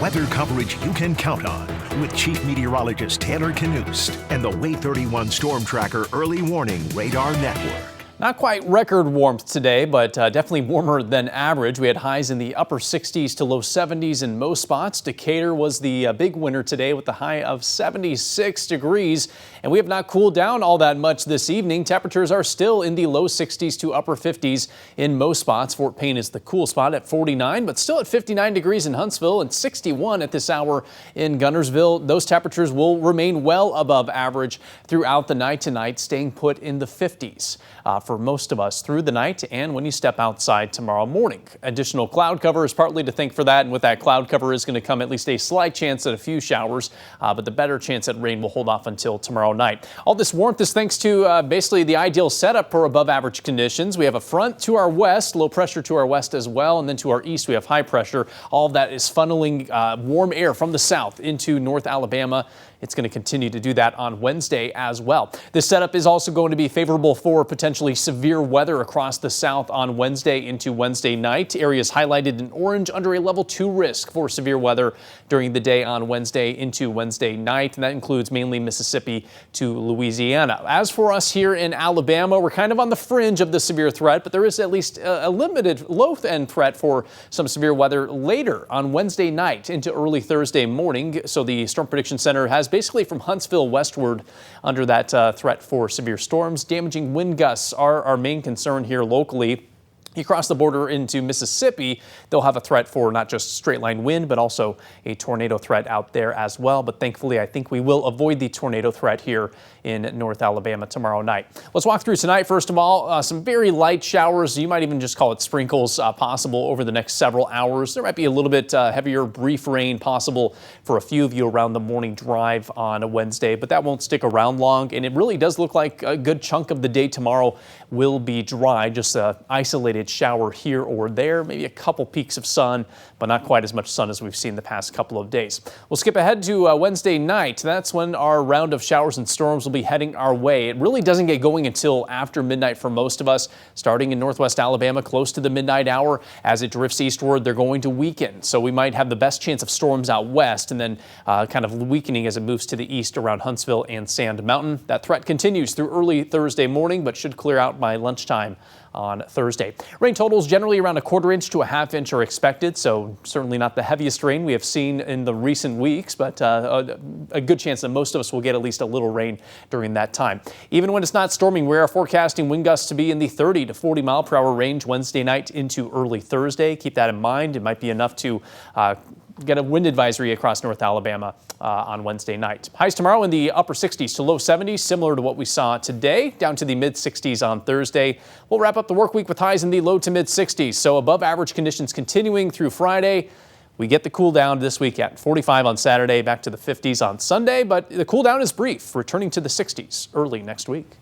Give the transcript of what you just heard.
Weather coverage you can count on with Chief Meteorologist Taylor Knust and the Wave 31 Storm Tracker Early Warning Radar Network. Not quite record warmth today, but definitely warmer than average. We had highs in the upper 60s to low 70s in most spots. Decatur was the big winner today with the high of 76 degrees. And we have not cooled down all that much this evening. Temperatures are still in the low 60s to upper 50s in most spots. Fort Payne is the cool spot at 49, but still at 59 degrees in Huntsville and 61 at this hour in Guntersville. Those temperatures will remain well above average throughout the night tonight, staying put in the 50s. For most of us through the night and when you step outside tomorrow morning. Additional cloud cover is partly to thank for that, and with that cloud cover is going to come at least a slight chance at a few showers, but the better chance at rain will hold off until tomorrow night. All this warmth is thanks to basically the ideal setup for above average conditions. We have a front to our west, low pressure to our west as well, and then to our east we have high pressure. All of that is funneling warm air from the south into North Alabama. It's going to continue to do that on Wednesday as well. This setup is also going to be favorable for potentially severe weather across the south on Wednesday into Wednesday night. Areas highlighted in orange under a level 2 risk for severe weather during the day on Wednesday into Wednesday night. And that includes mainly Mississippi to Louisiana. As for us here in Alabama, we're kind of on the fringe of the severe threat, but there is at least a limited low-end threat for some severe weather later on Wednesday night into early Thursday morning. So the Storm Prediction Center has basically from Huntsville westward under that threat for severe storms. Damaging wind gusts are our main concern here locally. You cross the border into Mississippi, they'll have a threat for not just straight line wind, but also a tornado threat out there as well. But thankfully, I think we will avoid the tornado threat here in North Alabama tomorrow night. Let's walk through tonight. First of all, some very light showers. You might even just call it sprinkles possible over the next several hours. There might be a little bit heavier brief rain possible for a few of you around the morning drive on a Wednesday, but that won't stick around long. And it really does look like a good chunk of the day tomorrow will be dry, just an isolated shower here or there, maybe a couple peaks of sun, but not quite as much sun as we've seen the past couple of days. We'll skip ahead to Wednesday night. That's when our round of showers and storms will be heading our way. It really doesn't get going until after midnight for most of us, starting in northwest Alabama close to the midnight hour. As it drifts eastward, they're going to weaken. So we might have the best chance of storms out west and then kind of weakening as it moves to the east around Huntsville and Sand Mountain. That threat continues through early Thursday morning, but should clear out by lunchtime on Thursday. Rain totals generally around a 1/4 inch to a 1/2 inch are expected, so certainly not the heaviest rain we have seen in the recent weeks, but a good chance that most of us will get at least a little rain during that time. Even when it's not storming, we are forecasting wind gusts to be in the 30 to 40 mile per hour range Wednesday night into early Thursday. Keep that in mind. It might be enough to get a wind advisory across North Alabama on Wednesday night. Highs tomorrow in the upper 60s to low 70s, similar to what we saw today, down to the mid 60s on Thursday. We'll wrap up the work week with highs in the low to mid 60s, so above average conditions continuing through Friday. We get the cool down this weekend, 45 on Saturday, back to the 50s on Sunday, but the cool down is brief, returning to the 60s early next week.